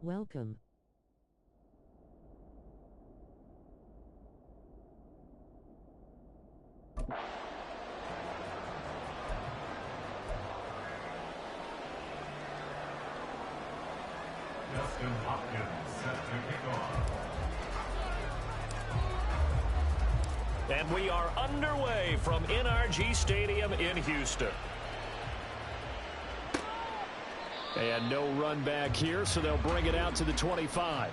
Welcome. Justin Hopkins set to kick off. And we are underway from NRG Stadium in Houston. And no run back here, so they'll bring it out to the 25.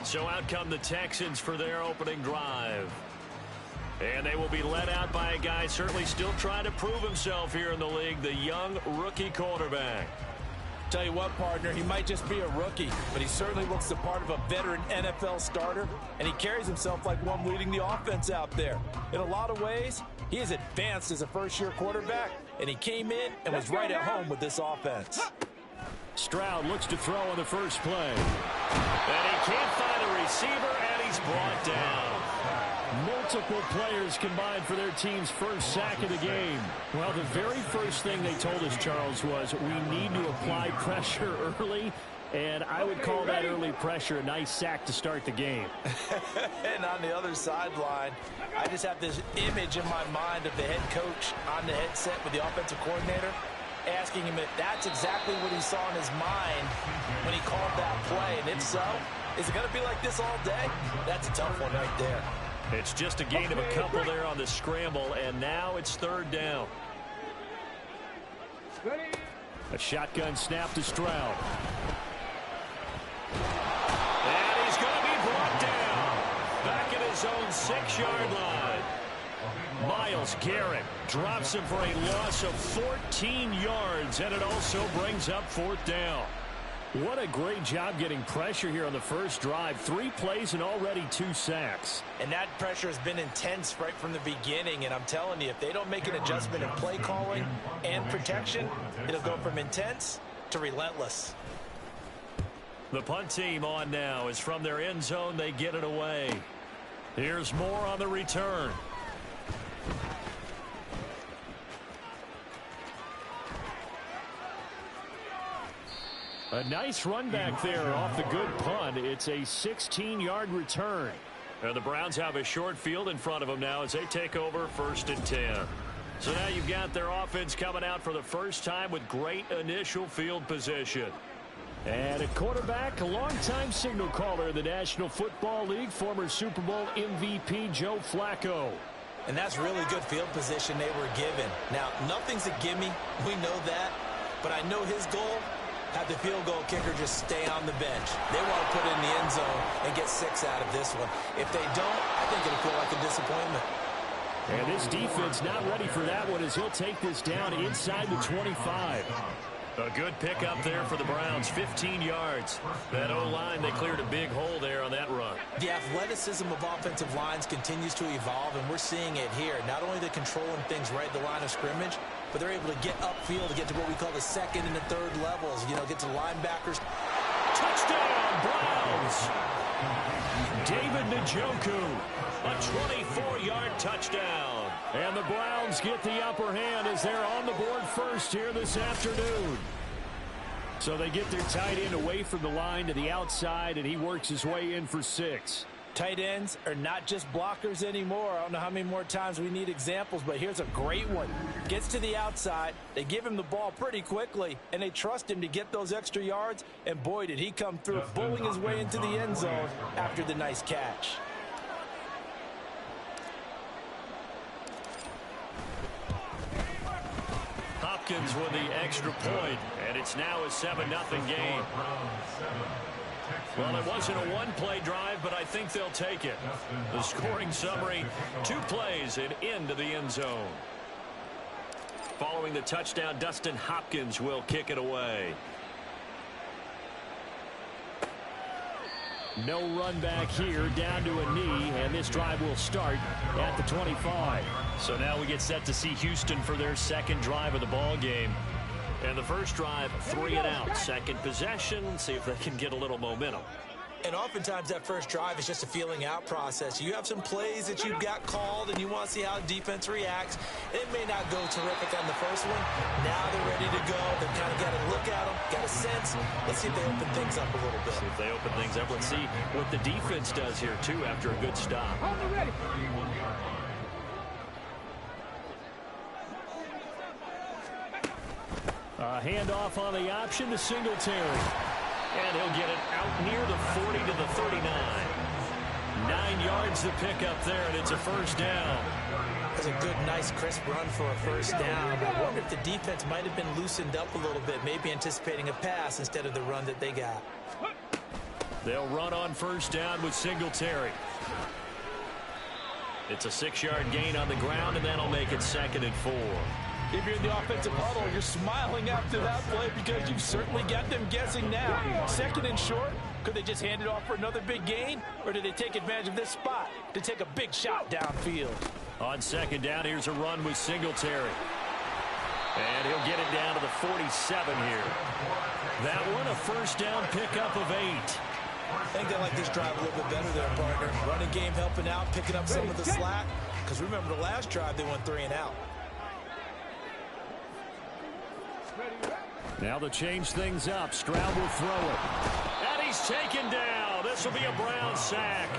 So out come the Texans for their opening drive. And they will be led out by a guy certainly still trying to prove himself here in the league, the young rookie quarterback. Tell you what, partner, he might just be a rookie, but he certainly looks the part of a veteran NFL starter, and he carries himself like one leading the offense out there. In a lot of ways, he is advanced as a first-year quarterback, and he came in and was right at home with this offense. Stroud looks to throw on the first play. And he can't find a receiver, and he's brought down. Multiple players combined for their team's first sack of the game. Well, the very first thing they told us, Charles, was we need to apply pressure early, and I would call that early pressure a nice sack to start the game. And on the other sideline, I just have this image in my mind of the head coach on the headset with the offensive coordinator, asking him if that's exactly what he saw in his mind when he called that play. And if so, is it going to be like this all day? That's a tough one right there. It's just a gain of a couple there on the scramble, and now it's third down. A shotgun snap to Stroud. And he's going to be brought down. Back at his own 6-yard line. Myles Garrett drops him for a loss of 14 yards, and it also brings up fourth down. What a great job getting pressure here on the first drive. 3 plays and already 2 sacks. And that pressure has been intense right from the beginning. And I'm telling you, if they don't make an adjustment in play calling and protection, it'll go from intense to relentless. The punt team on now is from their end zone. They get it away. Here's more on the return. A nice run back there off the good punt. It's a 16-yard return. And the Browns have a short field in front of them now as they take over 1st and 10. So now you've got their offense coming out for the first time with great initial field position. And a quarterback, a longtime signal caller in the National Football League, former Super Bowl MVP Joe Flacco. And that's really good field position they were given. Now, nothing's a gimme. We know that. But I know his goal, have the field goal kicker just stay on the bench. They want to put it in the end zone and get 6 out of this one. If they don't, I think it'll feel like a disappointment. And this defense not ready for that one as he'll take this down inside the 25. A good pickup there for the Browns, 15 yards. That O-line, they cleared a big hole there on that run. The athleticism of offensive lines continues to evolve, and we're seeing it here. Not only they're controlling things right at the line of scrimmage, but they're able to get upfield to get to what we call the second and the third levels. You know, get to linebackers. Touchdown, Browns! David Njoku, a 24-yard touchdown. And the Browns get the upper hand as they're on the board first here this afternoon. So they get their tight end away from the line to the outside, and he works his way in for 6. Tight ends are not just blockers anymore. I don't know how many more times we need examples, but here's a great one. Gets to the outside, they give him the ball pretty quickly, and they trust him to get those extra yards, and boy, did he come through, bowling his way into the end zone after the nice catch. Hopkins with the extra point, and it's now a 7-0 game. Well, it wasn't a one-play drive, but I think they'll take it. The scoring summary, 2 plays and into the end zone. Following the touchdown, Dustin Hopkins will kick it away. No run back here, down to a knee, and this drive will start at the 25. So now we get set to see Houston for their second drive of the ball game. And the first drive, 3 and out. Second possession, see if they can get a little momentum. And oftentimes that first drive is just a feeling out process. You have some plays that you've got called and you want to see how defense reacts. It may not go terrific on the first one. Now they're ready to go. They've kind of got to look at them, got a sense. Let's see if they open things up a little bit. See if they open things up. Let's see what the defense does here, too, after a good stop. A handoff on the option to Singletary. And he'll get it out near the 40 to the 39. 9 yards to pick up there, and it's a first down. That's a good, nice, crisp run for a first down. I wonder if the defense might have been loosened up a little bit, maybe anticipating a pass instead of the run that they got. They'll run on first down with Singletary. It's a 6-yard gain on the ground, and that'll make it 2nd and 4. If you're in the offensive huddle, you're smiling after that play because you've certainly got them guessing now. 2nd and short, could they just hand it off for another big gain? Or did they take advantage of this spot to take a big shot downfield? On 2nd down, here's a run with Singletary. And he'll get it down to the 47 here. That one, a first down pickup of 8. I think they like this drive a little bit better there, partner. Running game helping out, picking up some of the slack. Because remember, the last drive, they went 3 and out. Now to change things up, Stroud will throw it. And he's taken down. This will be a Brown sack.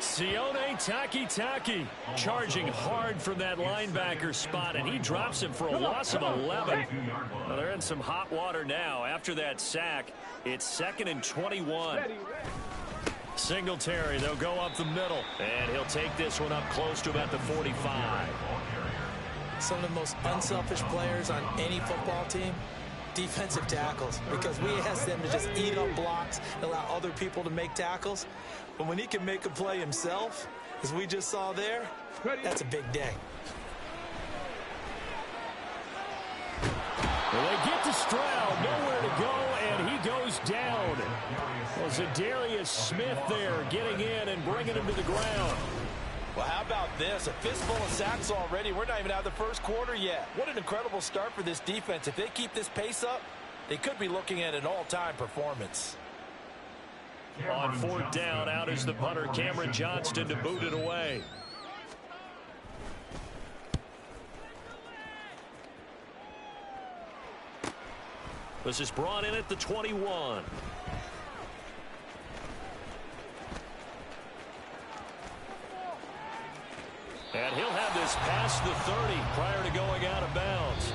Sione Takitaki charging hard from that linebacker spot, and he drops him for a loss of 11. Well, they're in some hot water now. After that sack, it's 2nd and 21. Singletary, they'll go up the middle, and he'll take this one up close to about the 45. Some of the most unselfish players on any football team, defensive tackles, because we ask them to just eat up blocks and allow other people to make tackles. But when he can make a play himself, as we just saw there, that's a big day. Well, they get to Stroud, nowhere to go, and he goes down. Well, Zadarius Smith there getting in and bringing him to the ground. Well, how about this? A fistful of sacks already. We're not even out of the first quarter yet. What an incredible start for this defense. If they keep this pace up, they could be looking at an all-time performance. On 4th down, out is the punter, Cameron Johnston, to boot it away. This is brought in at the 21. And he'll have this past the 30 prior to going out of bounds.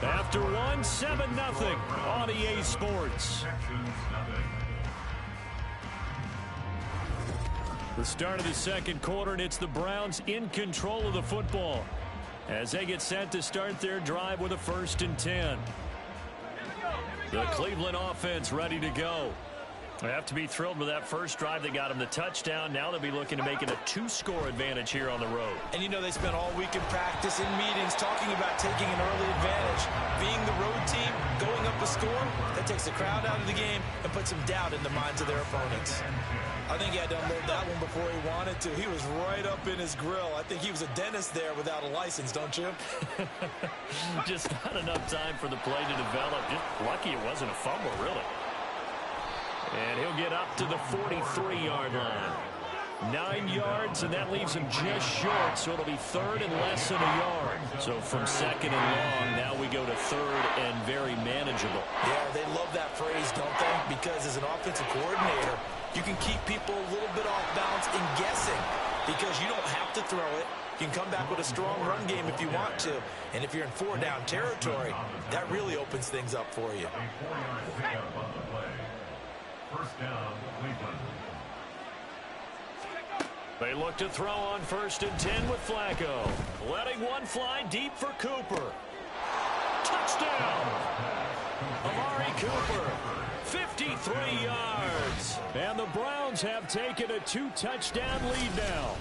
After one, 7-0 on EA Sports. The start of the second quarter, and it's the Browns in control of the football as they get set to start their drive with a 1st and 10. The Cleveland offense ready to go. They have to be thrilled with that first drive. They got him the touchdown. Now they'll be looking to make it a 2-score advantage here on the road. And you know they spent all week in practice, in meetings, talking about taking an early advantage. Being the road team, going up a score, that takes the crowd out of the game and puts some doubt in the minds of their opponents. I think he had to unload that one before he wanted to. He was right up in his grill. I think he was a dentist there without a license, don't you? Just not enough time for the play to develop. Just lucky it wasn't a fumble, really. And he'll get up to the 43-yard line. 9 yards, and that leaves him just short, so it'll be 3rd and less than a yard. So from 2nd and long, now we go to 3rd and very manageable. Yeah, they love that phrase, don't they? Because as an offensive coordinator, you can keep people a little bit off balance in guessing because you don't have to throw it. You can come back with a strong run game if you want to. And if you're in 4-down territory, that really opens things up for you. First down, Cleveland. They look to throw on 1st and 10 with Flacco. Letting one fly deep for Cooper. Touchdown! Amari Cooper, 53 yards. And the Browns have taken a 2-touchdown lead now.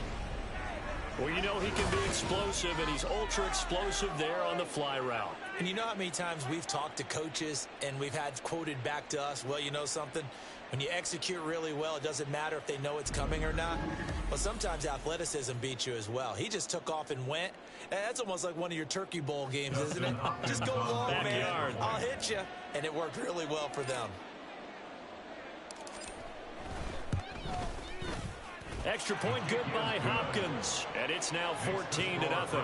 Well, you know he can be explosive, and he's ultra-explosive there on the fly route. And you know how many times we've talked to coaches and we've had quoted back to us, well, you know something? When you execute really well, it doesn't matter if they know it's coming or not. Well, sometimes athleticism beats you as well. He just took off and went. That's almost like one of your Turkey Bowl games, isn't it? Just go long, man. I'll hit you. And it worked really well for them. Extra point good by Hopkins. And it's now 14-0.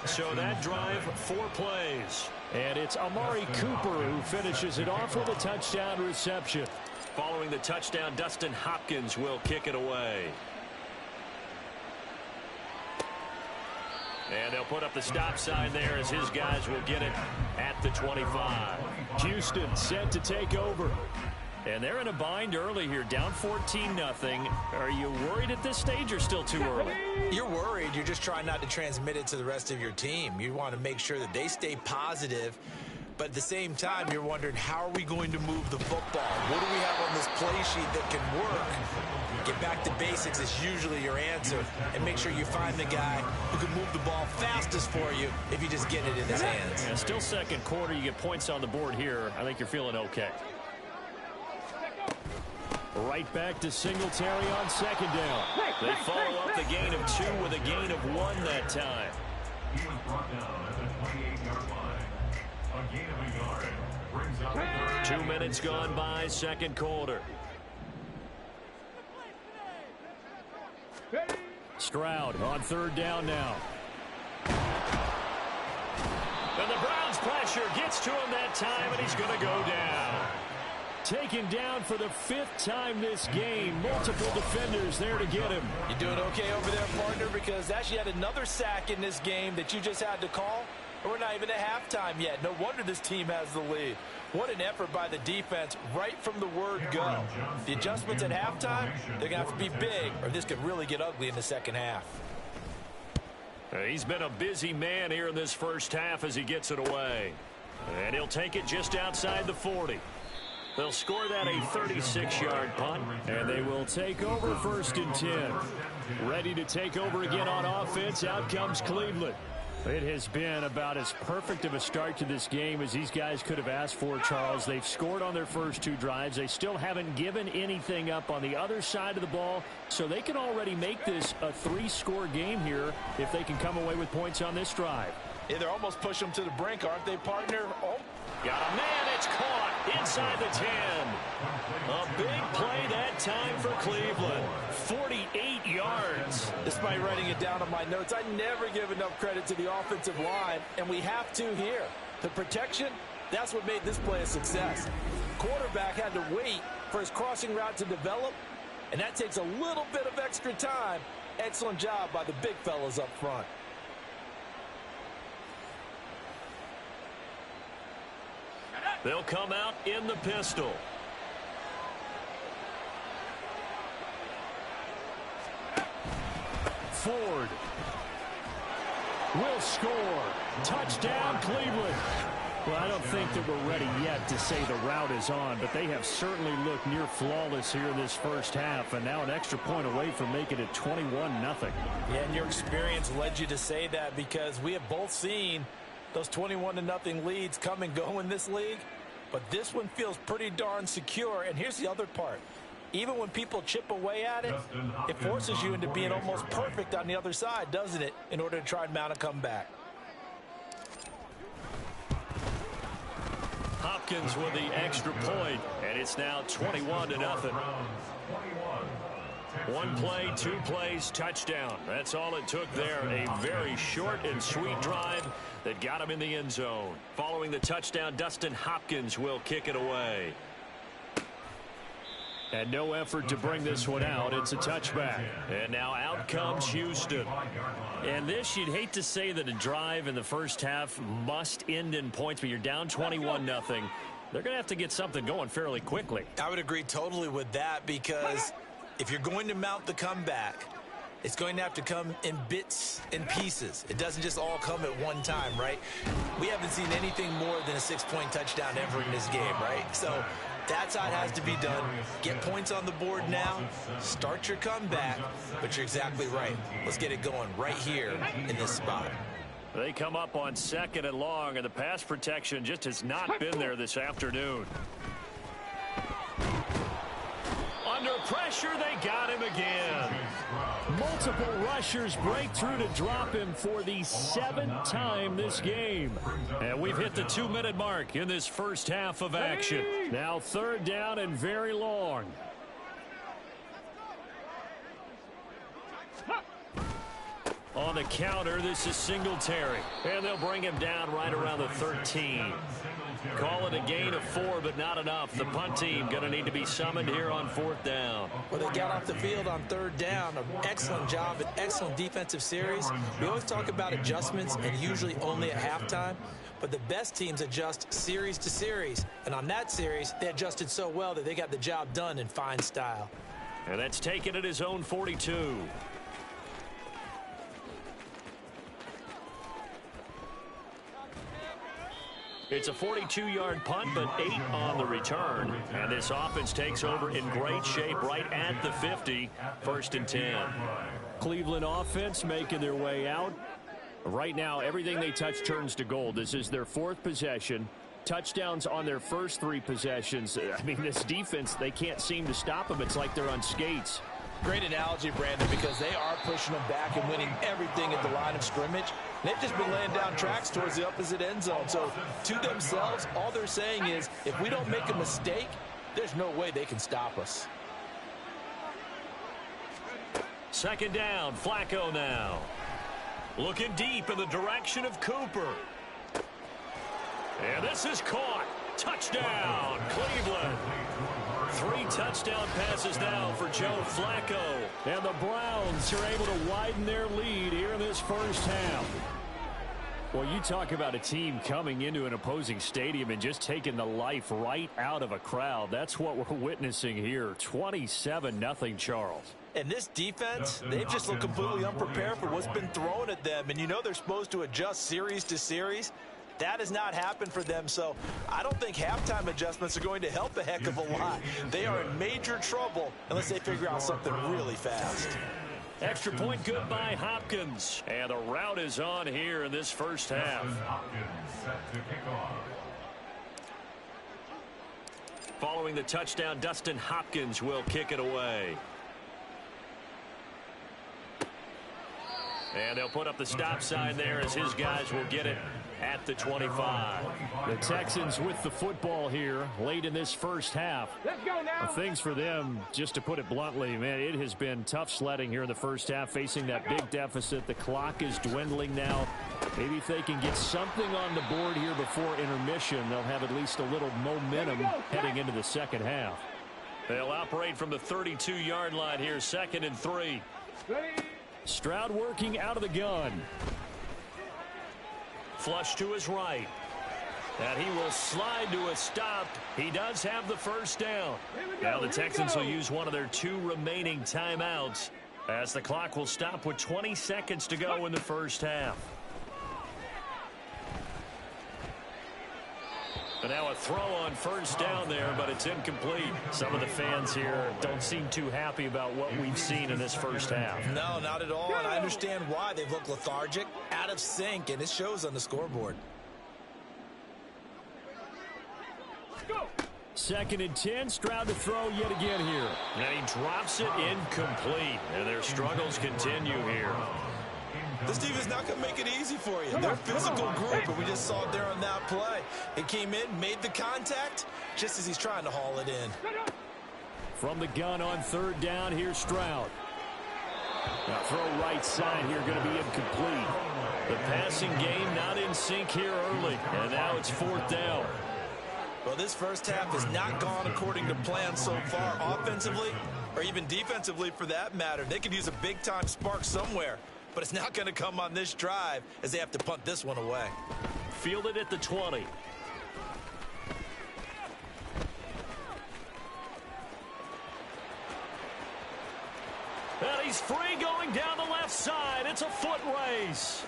So that drive, 4 plays. And it's Amari Cooper who finishes it off with a touchdown reception. Following the touchdown, Dustin Hopkins will kick it away. And they'll put up the stop sign there as his guys will get it at the 25. Houston set to take over. And they're in a bind early here, down 14-0. Are you worried at this stage or still too early? You're worried. You're just trying not to transmit it to the rest of your team. You want to make sure that they stay positive. But at the same time, you're wondering, how are we going to move the football? What do we have on this play sheet that can work? Get back to basics is usually your answer. And make sure you find the guy who can move the ball fastest for you if you just get it in his hands. Yeah, still second quarter. You get points on the board here. I think you're feeling okay. Right back to Singletary on second down. They follow up the gain of 2 with a gain of 1 that time. He was brought down at the 28-yard line. A gain of a yard brings up the 2 minutes gone by, second quarter. Stroud on third down now. And the Browns' pressure gets to him that time, and he's going to go down. Taken down for the 5th time this game. Multiple defenders there to get him. You doing okay over there, partner? Because that's yet another sack in this game that you just had to call. We're not even at halftime yet. No wonder this team has the lead. What an effort by the defense right from the word go. The adjustments at halftime, they're going to have to be big, or this could really get ugly in the second half. He's been a busy man here in this first half as he gets it away. And he'll take it just outside the 40. They'll score that a 36-yard punt, and they will take over 1st and 10. Ready to take over again on offense. Out comes Cleveland. It has been about as perfect of a start to this game as these guys could have asked for, Charles. They've scored on their first 2 drives. They still haven't given anything up on the other side of the ball, so they can already make this a 3-score game here if they can come away with points on this drive. Yeah, they're almost pushing them to the brink, aren't they, partner? Oh. Got a man, it's caught inside the 10. A big play that time for Cleveland. 48 yards. Despite writing it down on my notes, I never give enough credit to the offensive line, and we have to here. The protection, that's what made this play a success. Quarterback had to wait for his crossing route to develop, and that takes a little bit of extra time. Excellent job by the big fellas up front. They'll come out in the pistol. Ford will score. Touchdown, Cleveland. Well, I don't think that we're ready yet to say the route is on, but they have certainly looked near flawless here in this first half, and now an extra point away from making it 21-0. Yeah, and your experience led you to say that, because we have both seen those 21-0 leads come and go in this league, but this one feels pretty darn secure. And here's the other part. Even when people chip away at it, it forces you into being almost perfect on the other side, doesn't it, in order to try and mount a comeback. Hopkins with the extra point, and it's now 21-0. 1 play, 2 plays, touchdown. That's all it took there. A very short and sweet drive that got him in the end zone. Following the touchdown, Dustin Hopkins will kick it away. And no effort to bring this one out. It's a touchback. And now out comes Houston. And this, you'd hate to say that a drive in the first half must end in points, but you're down 21-0. They're going to have to get something going fairly quickly. I would agree totally with that, because if you're going to mount the comeback, it's going to have to come in bits and pieces. It doesn't just all come at one time, right? We haven't seen anything more than a 6-point touchdown ever in this game, right? So that's how it has to be done. Get points on the board now. Start your comeback. But you're exactly right. Let's get it going right here in this spot. They come up on 2nd and long, and the pass protection just has not been there this afternoon. Under pressure, they got him again. Multiple rushers break through to drop him for the 7th time this game. And we've hit the 2-minute mark in this first half of action. Now 3rd down and very long. On the counter, this is Singletary. And they'll bring him down right around the 13. Call it a gain of 4, but not enough. The punt team going to need to be summoned here on 4th down. Well, they got off the field on 3rd down. An excellent job, an excellent defensive series. We always talk about adjustments and usually only at halftime. But the best teams adjust series to series. And on that series, they adjusted so well that they got the job done in fine style. And that's taken at his own 42. It's a 42-yard punt, but 8 on the return. And this offense takes over in great shape right at the 50, 1st and 10. Cleveland offense making their way out. Right now, everything they touch turns to gold. This is their 4th possession. Touchdowns on their first 3 possessions. I mean, this defense, they can't seem to stop them. It's like they're on skates. Great analogy, Brandon, because they are pushing them back and winning everything at the line of scrimmage. They've just been laying down tracks towards the opposite end zone. So to themselves, all they're saying is, if we don't make a mistake, there's no way they can stop us. 2nd down, Flacco now. Looking deep in the direction of Cooper. And this is caught. Touchdown, Cleveland. 3 touchdown passes now for Joe Flacco. And the Browns are able to widen their lead here in this first half. Well, you talk about a team coming into an opposing stadium and just taking the life right out of a crowd. That's what we're witnessing here. 27-0, Charles. And this defense, they've just looked completely unprepared for what's been thrown at them. And you know they're supposed to adjust series to series. That has not happened for them, so I don't think halftime adjustments are going to help a heck of a lot. They are in major trouble unless they figure out something really fast. Extra point good by Hopkins. And the route is on here in this first half. Following the touchdown, Dustin Hopkins will kick it away. And they'll put up the stop sign there as his guys will get it at the 25. The Texans with the football here late in this first half. Let's go now. Things for them, just to put it bluntly, man, it has been tough sledding here in the first half, facing that big deficit. The clock is dwindling now. Maybe if they can get something on the board here before intermission, they'll have at least a little momentum heading into the second half. They'll operate from the 32-yard line here, 2nd and 3. Stroud working out of the gun. Flush to his right. And he will slide to a stop. He does have the first down. Now the Texans will use one of their 2 remaining timeouts as the clock will stop with 20 seconds to go in the first half. And now a throw on first down there, but it's incomplete. Some of the fans here don't seem too happy about what we've seen in this first half. No, not at all, and I understand why. They've looked lethargic, out of sync, and it shows on the scoreboard. 2nd and 10, Stroud to throw yet again here. And he drops it incomplete, and their struggles continue here. This team is not going to make it easy for you. They're a physical group, and we just saw it there on that play. He came in, made the contact, just as he's trying to haul it in. From the gun on 3rd down, here's Stroud. Now throw right side here, going to be incomplete. The passing game not in sync here early, and now it's 4th down. Well, this first half has not gone according to plan so far offensively, or even defensively for that matter. They could use a big-time spark somewhere. But it's not going to come on this drive as they have to punt this one away. Fielded at the 20. And he's free going down the left side. It's a foot race.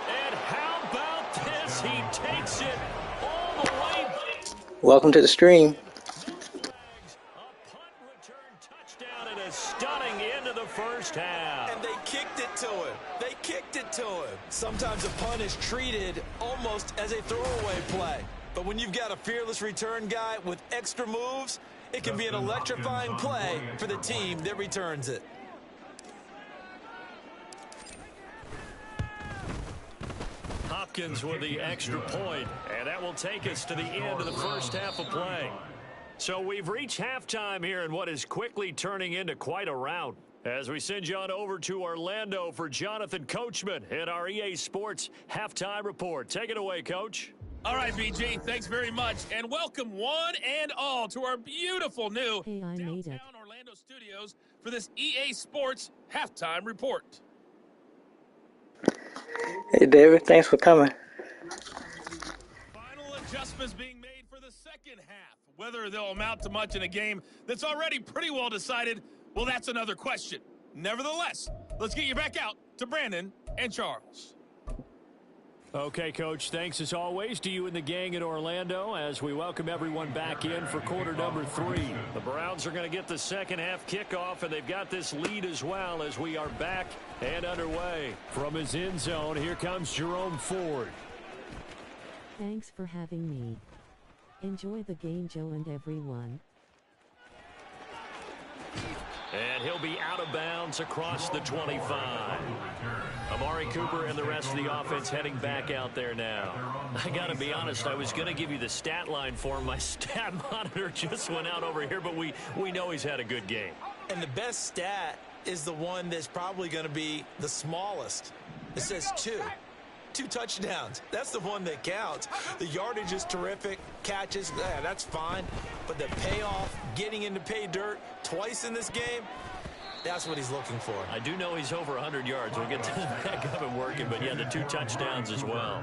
And how about this? He takes it all the way. Welcome to the stream. Stunning into the first half. And they kicked it to him. They kicked it to him. Sometimes a punt is treated almost as a throwaway play. But when you've got a fearless return guy with extra moves, it can be an electrifying play for the team that returns it. Hopkins with the extra point, and that will take us to the end of the first half of play. So we've reached halftime here in what is quickly turning into quite a rout. As we send you on over to Orlando for Jonathan Coachman in our EA Sports Halftime Report. Take it away, Coach. All right, BG, thanks very much. And welcome one and all to our beautiful new downtown Orlando studios for this EA Sports Halftime Report. Hey, David, thanks for coming. Final adjustments being made for the second half. Whether they'll amount to much in a game that's already pretty well decided, well, that's another question. Nevertheless, let's get you back out to Brandon and Charles. Okay, Coach, thanks as always to you and the gang in Orlando as we welcome everyone back in for quarter number 3. The Browns are going to get the second half kickoff, and they've got this lead as well as we are back and underway. From his end zone, here comes Jerome Ford. Thanks for having me. Enjoy the game, Joe and everyone. And he'll be out of bounds across the 25. Amari Cooper and the rest of the offense heading back out there now. I got to be honest, I was going to give you the stat line for him. My stat monitor just went out over here, but we know he's had a good game. And the best stat is the one that's probably going to be the smallest. It says 2 touchdowns. That's the one that counts. The yardage is terrific. Catches, yeah, that's fine. But the payoff, getting into pay dirt twice in this game, that's what he's looking for. I do know he's over 100 yards. We'll get this back up and working. But, yeah, the 2 touchdowns as well.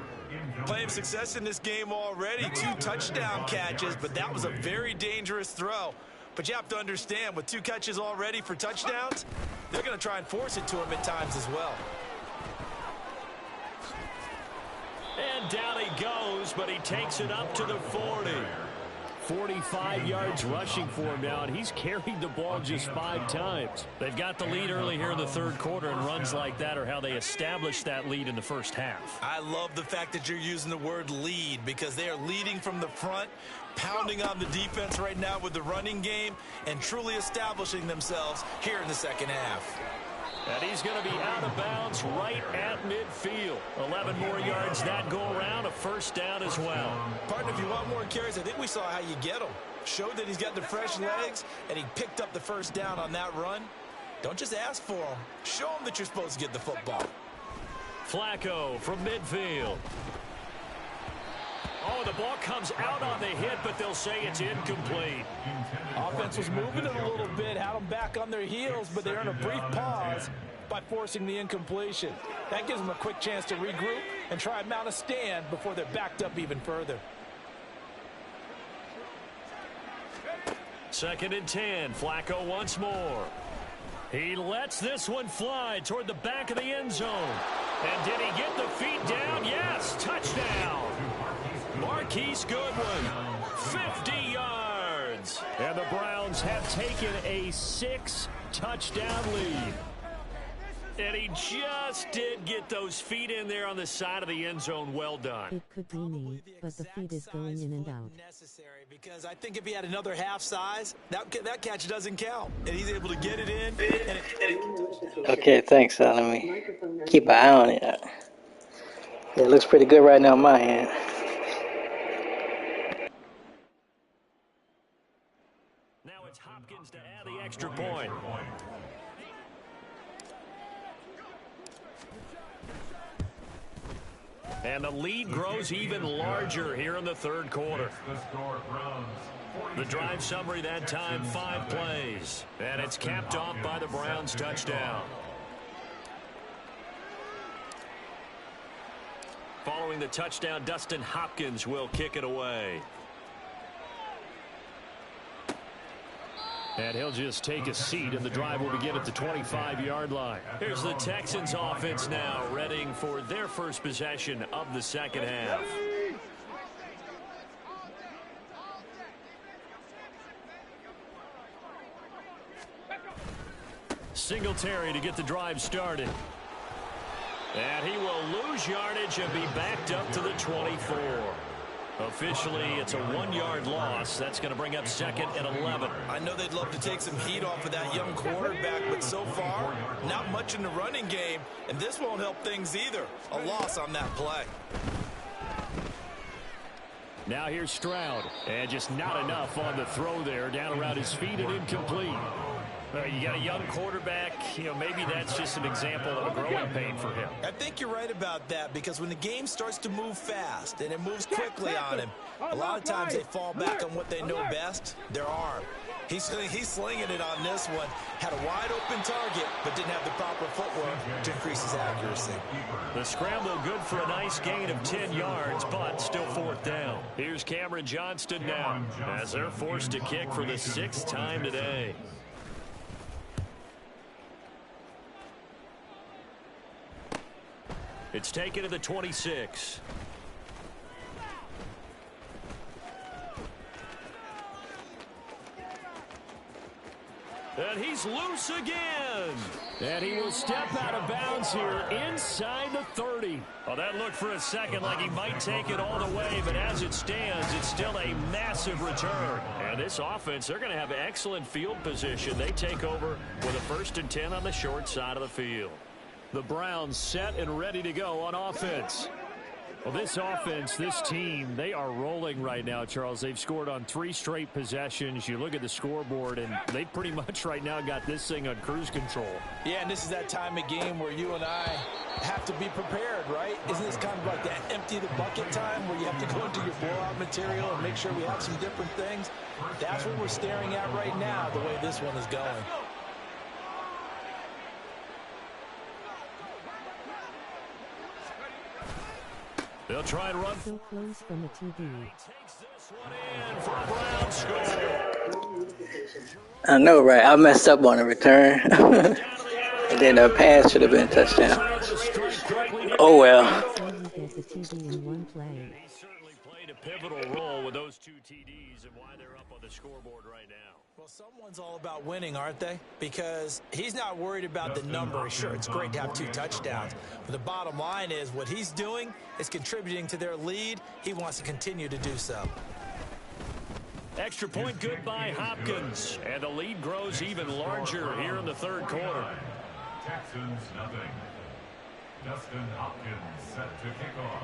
Playing success in this game already. 2 touchdown catches, but that was a very dangerous throw. But you have to understand, with 2 catches already for touchdowns, they're going to try and force it to him at times as well. And down he goes, but he takes it up to the 40. 45 yards rushing for him now, and he's carried the ball just 5 times. They've got the lead early here in the third quarter, and runs like that are how they establish that lead in the first half. I love the fact that you're using the word lead, because they are leading from the front, pounding on the defense right now with the running game, and truly establishing themselves here in the second half. And he's going to be out of bounds right at midfield. 11 more yards that go around, a first down as well. Partner, if you want more carries, I think we saw how you get them. Showed that he's got the fresh legs, and he picked up the first down on that run. Don't just ask for them. Show them that you're supposed to get the football. Flacco from midfield. Oh, the ball comes out on the hit, but they'll say it's incomplete. Offense was moving it a little bit, had them back on their heels, but they earned a brief pause by forcing the incompletion. That gives them a quick chance to regroup and try and mount a stand before they're backed up even further. 2nd and 10. Flacco once more. He lets this one fly toward the back of the end zone. And did he get the feet down? Yes, touchdown. Marquise Goodwin, 50 yards. And the Browns have taken a 6-touchdown lead. And he just did get those feet in there on the side of the end zone. Well done. It could be me, but the feet is going in and out. Necessary, because I think if he had another half size, that catch doesn't count. And he's able to get it in. Okay, thanks. Let me keep an eye on it. It looks pretty good right now on my end. Now it's Hopkins to add the extra point. And the lead grows even larger here in the third quarter. The drive summary that time, 5 plays. And it's capped off by the Browns touchdown. Following the touchdown, Dustin Hopkins will kick it away. And he'll just take a seat, and the drive will begin at the 25-yard line. Here's the Texans offense now, readying for their first possession of the second half. Singletary to get the drive started. And he will lose yardage and be backed up to the 24. Officially, it's a 1-yard loss. That's going to bring up 2nd and 11. I know they'd love to take some heat off of that young quarterback, but so far, not much in the running game, and this won't help things either. A loss on that play. Now here's Stroud, and just not enough on the throw there. Down around his feet and incomplete. You got a young quarterback. Maybe that's just an example of a growing pain for him. I think you're right about that, because when the game starts to move fast and it moves quickly on him, a lot of times they fall back on what they know best, their arm. He's slinging it on this one. Had a wide open target, but didn't have the proper footwork to increase his accuracy. The scramble good for a nice gain of 10 yards, but still 4th down. Here's Cameron Johnston now as they're forced to kick for the 6th time today. It's taken to the 26. And he's loose again. And he will step out of bounds here inside the 30. Well, that looked for a second like he might take it all the way, but as it stands, it's still a massive return. And this offense, they're going to have excellent field position. They take over with a 1st and 10 on the short side of the field. The Browns set and ready to go on offense. Well, this offense, this team, they are rolling right now, Charles. They've scored on 3 straight possessions. You look at the scoreboard, and they pretty much right now got this thing on cruise control. Yeah, and this is that time of game where you and I have to be prepared, right? Isn't this kind of like that empty the bucket time where you have to go into your blowout material and make sure we have some different things? That's what we're staring at right now, the way this one is going. They'll try and run. So close from the TD. Takes this one in for a Brown score. I know, right? I messed up on the return. And then the pass should have been a touchdown. Oh, well. Get the TD in one play. He certainly played a pivotal role with those 2 TDs and why they're up on the scoreboard right now. Well, someone's all about winning, aren't they? Because he's not worried about the number. Sure, it's great to have 2 touchdowns. But the bottom line is what he's doing is contributing to their lead. He wants to continue to do so. Extra point good by Hopkins. And the lead grows even larger here in the 3rd quarter. Texans nothing. Dustin Hopkins set to kick off.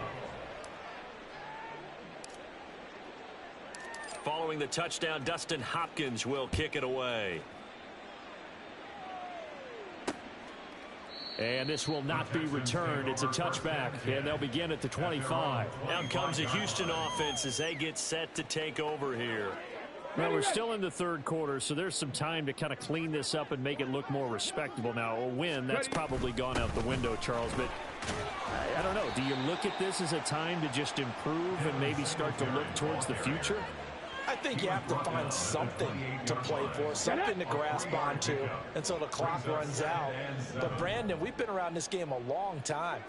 Following the touchdown, Dustin Hopkins will kick it away. And this will not be returned. It's a touchback, and they'll begin at the 25. Now comes the Houston offense as they get set to take over here. Well, we're still in the 3rd quarter, so there's some time to kind of clean this up and make it look more respectable. Now, a win, that's probably gone out the window, Charles, but I don't know. Do you look at this as a time to just improve and maybe start to look towards the future? I think you have to find something to play for, something to grasp onto until the clock runs out. But, Brandon, we've been around this game a long time.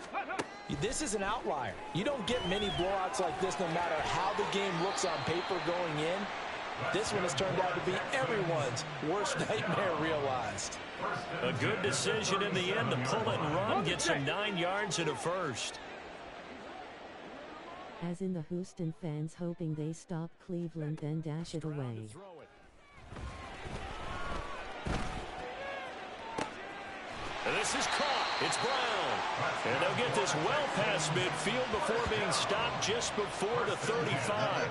This is an outlier. You don't get many blowouts like this no matter how the game looks on paper going in. This one has turned out to be everyone's worst nightmare realized. A good decision in the end to pull it and run, get some 9 yards and a 1st. As in the Houston fans hoping they stop Cleveland then dash it away. And this is caught. It's Brown. And they'll get this well past midfield before being stopped just before the 35.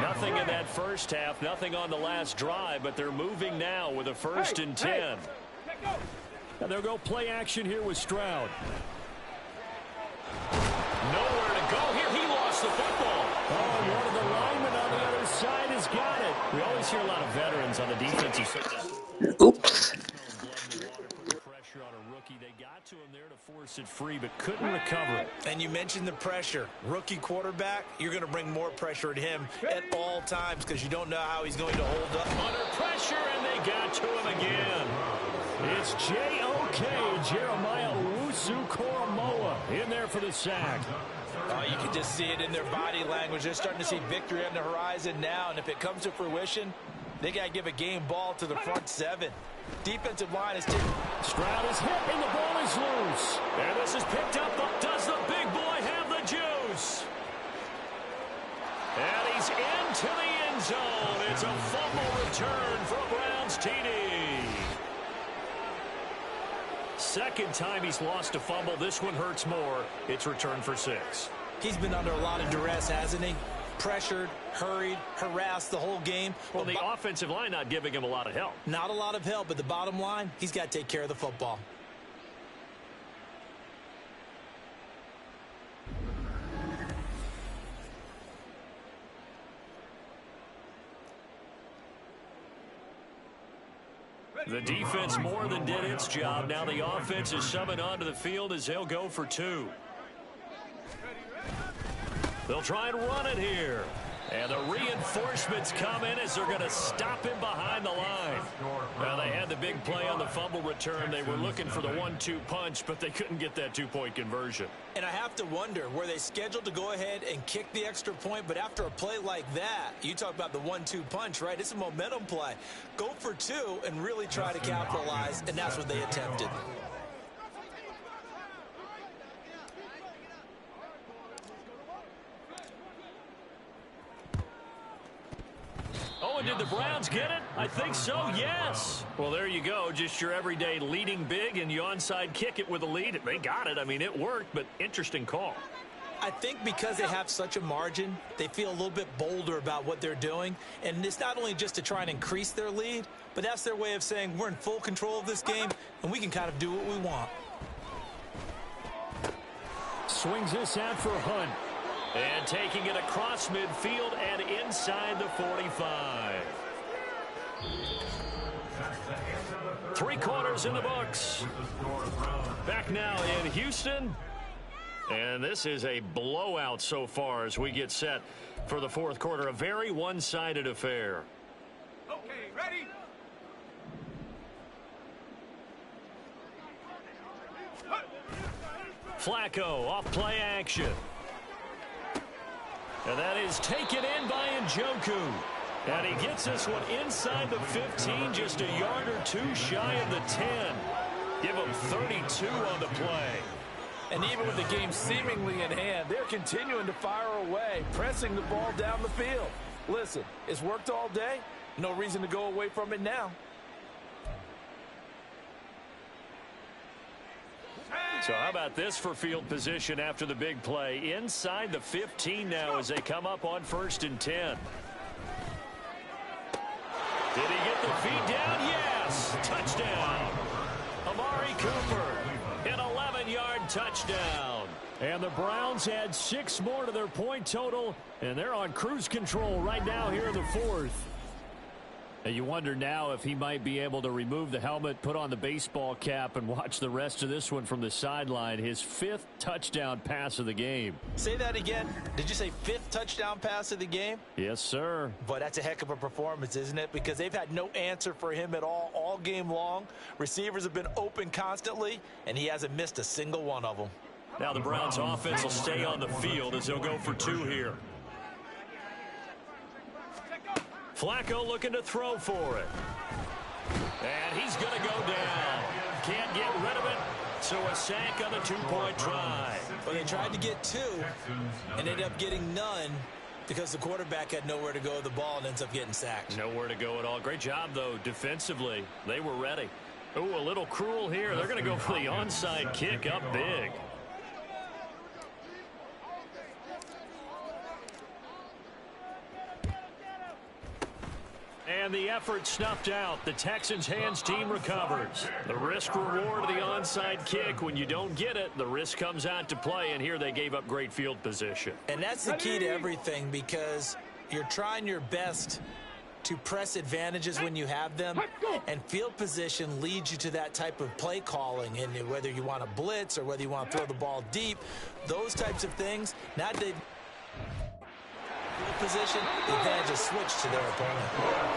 Nothing in that first half, nothing on the last drive, but they're moving now with a 1st and 10. And they'll go play action here with Stroud. Nowhere to go here. He lost the football. Oh, one of the linemen on the other side has got it. We always hear a lot of veterans on the defensive side. Oops. Pressure on a rookie. They got to him there to force it free, but couldn't recover it. And you mentioned the pressure. Rookie quarterback, you're going to bring more pressure at him at all times because you don't know how he's going to hold up. Under pressure, and they got to him again. It's J.O.K. Jeremiah Owusu-Koramoah in there for the sack. You can just see it in their body language. They're starting to see victory on the horizon now, and if it comes to fruition, they got to give a game ball to the front 7. Defensive line is taking. Stroud is hit, and the ball is loose. And this is picked up, but does the big boy have the juice? And he's into the end zone. It's a fumble return for a Browns TD. Second time he's lost a fumble. This one hurts more. It's returned for 6. He's been under a lot of duress, hasn't he? pressured, hurried, harassed the whole game. Well, the offensive line not giving him a lot of help. Not a lot of help, but the bottom line, he's got to take care of the football. The defense more than did its job. Now the offense is summoned onto the field as they'll go for 2. They'll try and run it here. And the reinforcements come in as they're going to stop him behind the line. Well, they had the big play on the fumble return. They were looking for the 1-2 punch, but they couldn't get that 2-point conversion. And I have to wonder, were they scheduled to go ahead and kick the extra point? But after a play like that, you talk about the 1-2 punch, right? It's a momentum play. Go for 2 and really try to capitalize, and that's what they attempted. Oh, and did the Browns get it? I think so, yes. Well, there you go. Just your everyday leading big, and you onside kick it with a lead. They got it. I mean, it worked, but interesting call. I think because they have such a margin, they feel a little bit bolder about what they're doing. And it's not only just to try and increase their lead, but that's their way of saying we're in full control of this game, and we can kind of do what we want. Swings this out for Hunt. And taking it across midfield and inside the 45. 3 quarters in the books. Back now in Houston. And this is a blowout so far as we get set for the 4th quarter. A very one-sided affair. Okay, ready? Flacco off play action. And that is taken in by Njoku. And he gets this one inside the 15, just a yard or 2 shy of the 10. Give him 32 on the play. And even with the game seemingly in hand, they're continuing to fire away, pressing the ball down the field. Listen, it's worked all day. No reason to go away from it now. So how about this for field position after the big play? Inside the 15 now as they come up on 1st and 10. Did he get the feet down? Yes! Touchdown! Amari Cooper, an 11-yard touchdown. And the Browns add 6 more to their point total, and they're on cruise control right now here in the 4th. And you wonder now if he might be able to remove the helmet, put on the baseball cap, and watch the rest of this one from the sideline. His 5th touchdown pass of the game. Say that again. Did you say 5th touchdown pass of the game? Yes, sir. But that's a heck of a performance, isn't it? Because they've had no answer for him at all game long. Receivers have been open constantly, and he hasn't missed a single one of them. Now the Browns offense will stay on the field as they'll go for 2 here. Flacco looking to throw for it. And he's going to go down. Can't get rid of it. So a sack on the 2-point try. Well, they tried to get 2 and ended up getting none because the quarterback had nowhere to go with the ball and ends up getting sacked. Nowhere to go at all. Great job, though, defensively. They were ready. Ooh, a little cruel here. They're going to go for the onside kick up big. And the effort snuffed out. The Texans' hands team recovers. The risk reward of the onside kick. When you don't get it, the risk comes out to play, and here they gave up great field position. And that's the key to everything because you're trying your best to press advantages when you have them, and field position leads you to that type of play calling, and whether you want to blitz or whether you want to throw the ball deep, those types of things, now they position, the advantage is switched to their opponent.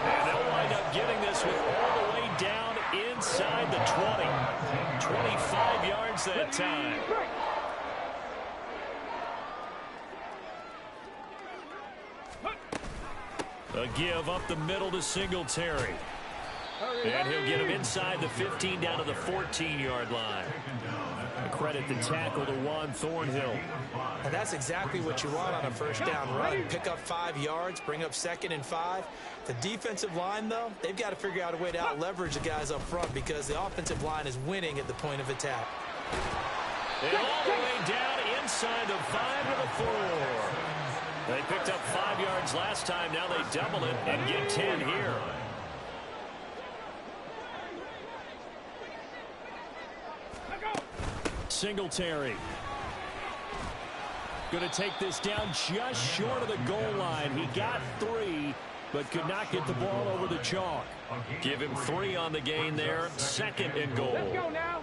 And they'll wind up getting this one all the way down inside the 20. 25 yards that time. A give up the middle to Singletary. And he'll get him inside the 15 down to the 14-yard line. A credit the tackle to Juan Thornhill. And that's exactly what you want on a first down run. Pick up 5 yards, bring up 2nd and 5. The defensive line, though, they've got to figure out a way to out-leverage the guys up front because the offensive line is winning at the point of attack. And all the way down inside the 5 to the 4. They picked up 5 yards last time. Now they double it and get 10 here. Singletary. Going to take this down just short of the goal line. He got 3, but could not get the ball over the chalk. Give him 3 on the gain there. 2nd and goal. Let's go now.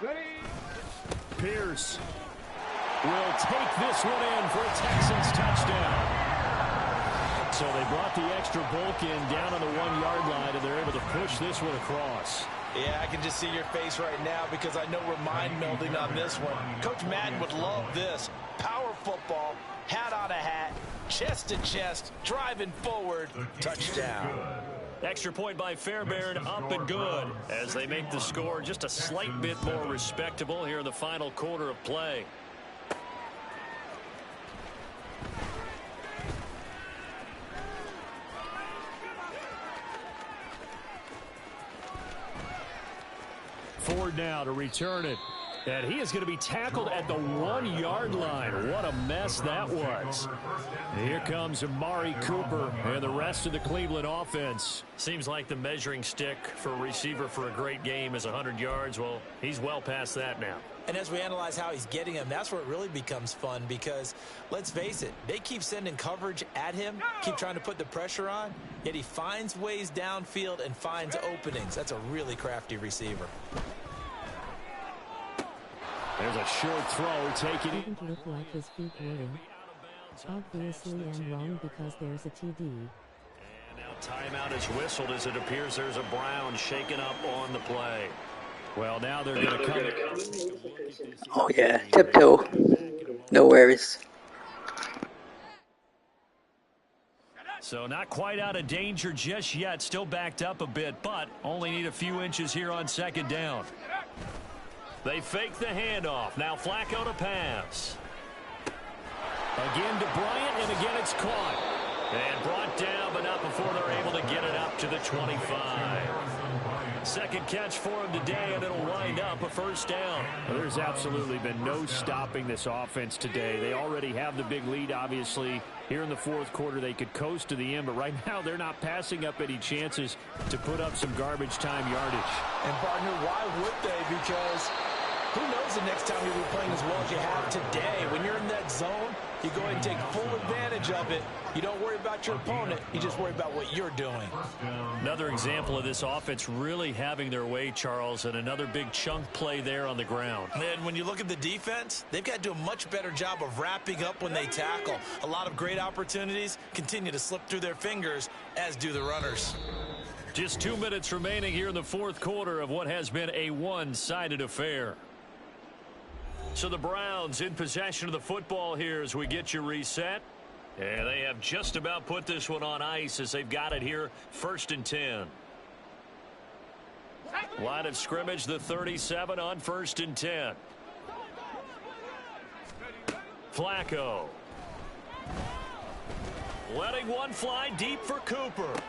Ready. Pierce will take this one in for a Texans touchdown. So they brought the extra bulk in down on the 1-yard line, and they're able to push this one across. Yeah, I can just see your face right now because I know we're mind melding on this one. Coach Madden would love this. Power football, hat on a hat, chest to chest, driving forward, touchdown. Extra point by Fairbairn, up and good, as they make the score just a slight bit more respectable here in the final quarter of play. Ford now to return it. And he is going to be tackled at the 1-yard line. What a mess that was. And here comes Amari Cooper and the rest of the Cleveland offense. Seems like the measuring stick for a receiver for a great game is 100 yards. Well, he's well past that now. And as we analyze how he's getting him, that's where it really becomes fun because, let's face it, they keep sending coverage at him, keep trying to put the pressure on, yet he finds ways downfield and finds openings. That's a really crafty receiver. There's a short throw taken. Didn't look like his feet were in. Obviously I'm wrong because there's a TD. And now timeout is whistled as it appears there's a Brown shaken up on the play. Well, now they're going to come. Oh yeah, tiptoe. No worries. So not quite out of danger just yet. Still backed up a bit, but only need a few inches here on 2nd down. They fake the handoff. Now Flacco to pass. Again to Bryant, and again it's caught. And brought down, but not before they're able to get it up to the 25. Second catch for him today, and it'll wind up a 1st down. Well, there's absolutely been no stopping this offense today. They already have the big lead, obviously. Here in the 4th quarter, they could coast to the end, but right now they're not passing up any chances to put up some garbage time yardage. And, partner, why would they? Because who knows the next time you'll be playing as well as you have today. When you're in that zone, you go ahead and take full advantage of it. You don't worry about your opponent. You just worry about what you're doing. Another example of this offense really having their way, Charles, and another big chunk play there on the ground. And when you look at the defense, they've got to do a much better job of wrapping up when they tackle. A lot of great opportunities continue to slip through their fingers, as do the runners. Just 2 minutes remaining here in the 4th quarter of what has been a one-sided affair. So the Browns in possession of the football here as we get you reset. And they have just about put this one on ice as they've got it here, 1st and 10. Line of scrimmage, the 37 on 1st and 10. Flacco. Letting one fly deep for Cooper.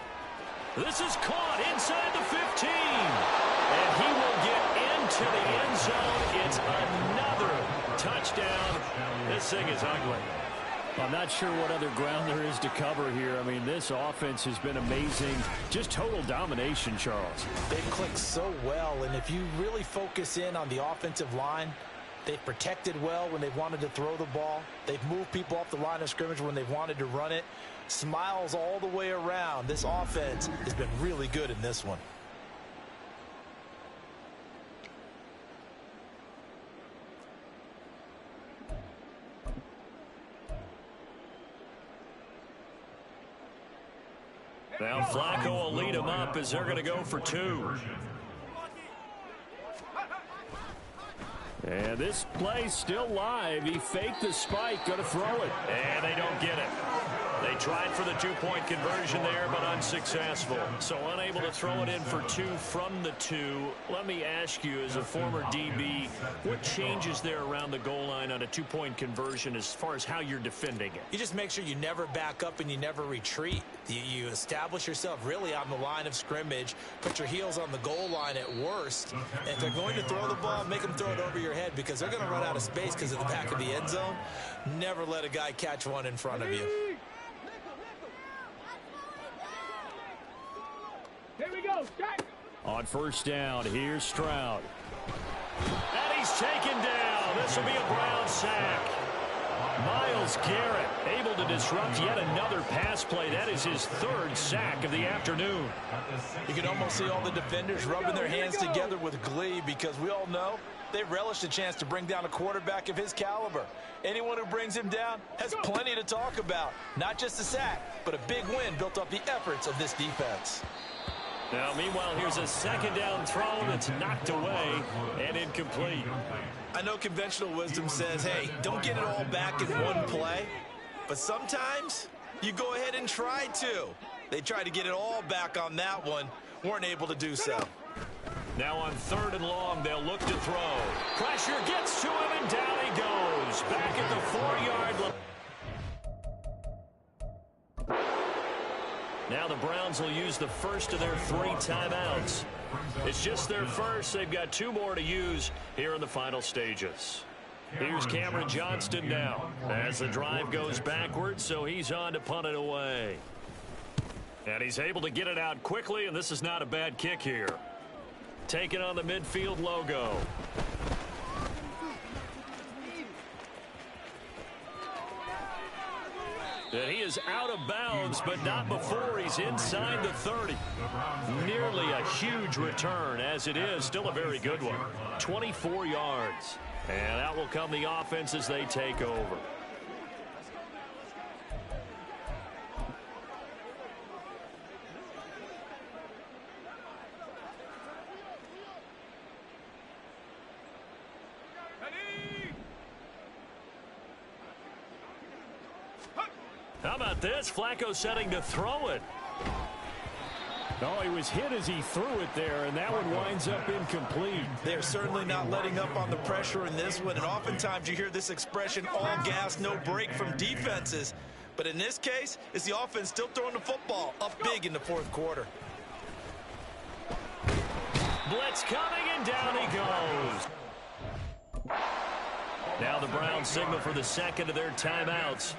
This is caught inside the 15. And he will get into the end zone. It's another touchdown. This thing is ugly. I'm not sure what other ground there is to cover here. I mean, this offense has been amazing. Just total domination, Charles. They've clicked so well, and if you really focus in on the offensive line, they've protected well when they've wanted to throw the ball. They've moved people off the line of scrimmage when they've wanted to run it. Smiles all the way around. This offense has been really good in this one. Now Flacco will lead him up as they're going to go for 2. And this play's still live. He faked the spike, going to throw it. And they don't get it. They tried for the two-point conversion there, but unsuccessful. So unable to throw it in for two from the two. Let me ask you, as a former DB, what changes there around the goal line on a two-point conversion as far as how you're defending it? You just make sure you never back up and you never retreat. You establish yourself really on the line of scrimmage, put your heels on the goal line at worst. And if they're going to throw the ball, make them throw it over your head because they're going to run out of space because of the back of the end zone. Never let a guy catch one in front of you. Here we go. On first down, here's Stroud. And he's taken down. This will be a Brown sack. Myles Garrett able to disrupt yet another pass play. That is his third sack of the afternoon. You can almost see all the defenders rubbing their hands together with glee because we all know they relish the chance to bring down a quarterback of his caliber. Anyone who brings him down has plenty to talk about. Not just a sack, but a big win built off the efforts of this defense. Now, meanwhile, here's a second down throw that's knocked away and incomplete. I know conventional wisdom says, hey, don't get it all back in one play. But sometimes you go ahead and try to. They tried to get it all back on that one. Weren't able to do so. Now on third and long, they'll look to throw. Pressure gets to him, and down he goes. Back at the 4-yard line. Now the Browns will use the first of their 3 timeouts. It's just their first. They've got 2 more to use here in the final stages. Here's Cameron Johnston now as the drive goes backwards, so he's on to punt it away. And he's able to get it out quickly, and this is not a bad kick here. Taking on the midfield logo. And he is out of bounds, but not before he's inside the 30. Nearly a huge return, as it is. Still a very good one. 24 yards. And out will come the offense as they take over. How about this? Flacco setting to throw it. Oh, he was hit as he threw it there, and that one winds up incomplete. They're certainly not letting up on the pressure in this one, and oftentimes you hear this expression, all gas, no break from defenses. But in this case, it's the offense still throwing the football up big in the fourth quarter. Blitz coming, and down he goes. Now the Browns signal for the second of their timeouts.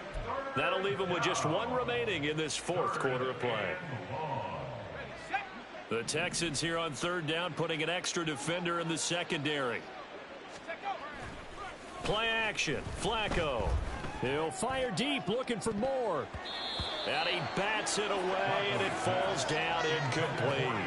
That'll leave them with just 1 remaining in this fourth quarter of play. The Texans here on third down, putting an extra defender in the secondary. Play action. Flacco. He'll fire deep, looking for more. And he bats it away, and it falls down incomplete.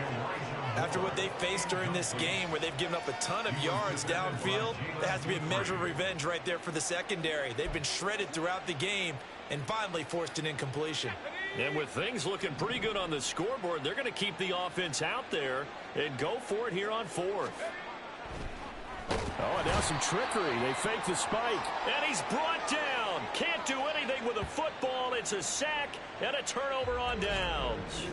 After what they faced during this game where they've given up a ton of yards downfield, there has to be a measure of revenge right there for the secondary. They've been shredded throughout the game and finally forced an incompletion. And with things looking pretty good on the scoreboard, they're going to keep the offense out there and go for it here on fourth. Oh, and now some trickery. They fake the spike. And he's brought down. Can't do anything with a football. It's a sack and a turnover on downs.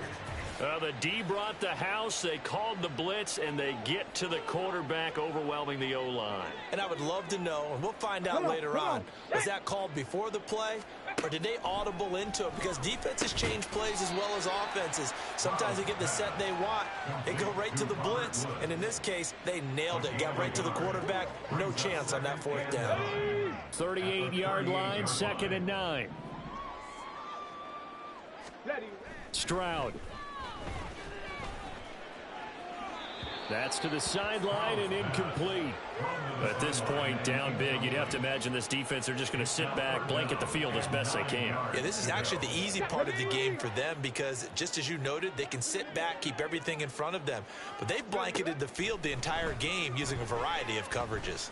The D brought the house. They called the blitz, and they get to the quarterback, overwhelming the O-line. And I would love to know, and we'll find out later on, was that called before the play, or did they audible into it? Because defenses change plays as well as offenses. Sometimes they get the set they want. They go right to the blitz, and in this case, they nailed it. Got right to the quarterback. No chance on that fourth down. 38-yard line, 2nd and 9. Stroud. That's to the sideline and incomplete. At this point, down big, you'd have to imagine this defense are just going to sit back, blanket the field as best they can. Yeah, this is actually the easy part of the game for them because, just as you noted, they can sit back, keep everything in front of them. But they've blanketed the field the entire game using a variety of coverages.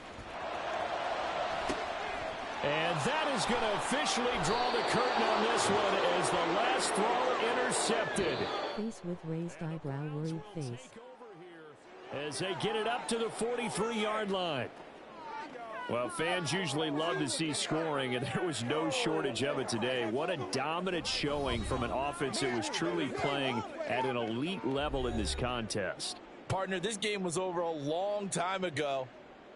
And that is going to officially draw the curtain on this one as the last throw intercepted. Face with raised eyebrow, worried face. As they get it up to the 43-yard line. Well, fans usually love to see scoring, and there was no shortage of it today. What a dominant showing from an offense that was truly playing at an elite level in this contest. Partner, this game was over a long time ago,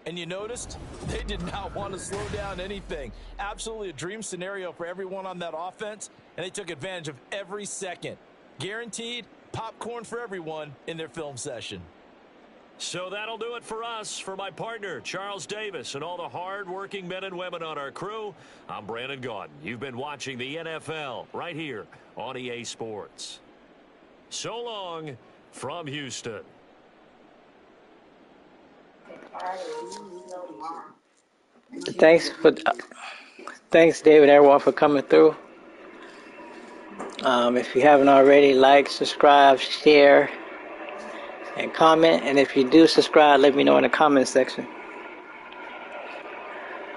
and you noticed they did not want to slow down anything. Absolutely a dream scenario for everyone on that offense, and they took advantage of every second. Guaranteed popcorn for everyone in their film session. So that'll do it for us. For my partner, Charles Davis, and all the hard-working men and women on our crew, I'm Brandon Gaudin. You've been watching the NFL right here on EA Sports. So long from Houston. Thanks, David, everyone, for coming through. If you haven't already, like, subscribe, share, and comment. And if you do subscribe, let me know in the comment section.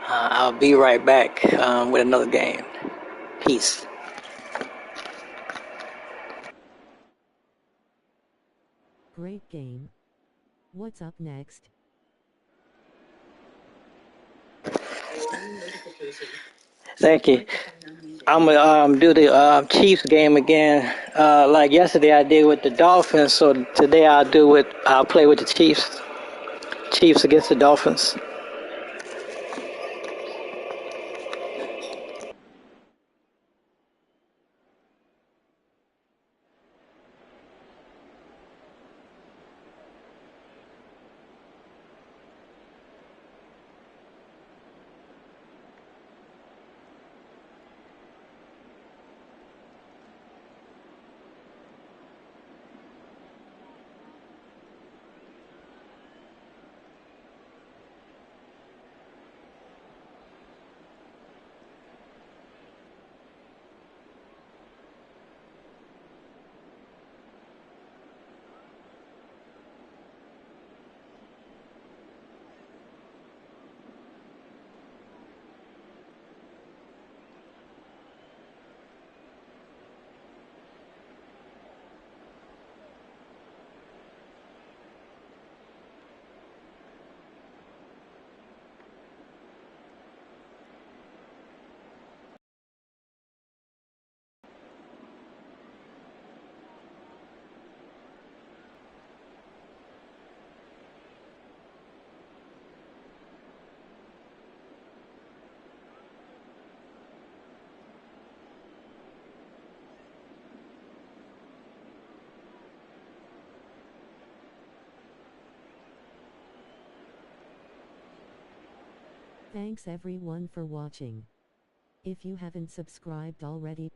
I'll be right back with another game. Peace. Great game. What's up next? Thank you. I'm gonna do the Chiefs game again. Like yesterday, I did with the Dolphins. So today I'll play with the Chiefs. Chiefs against the Dolphins. Thanks everyone for watching. If you haven't subscribed already,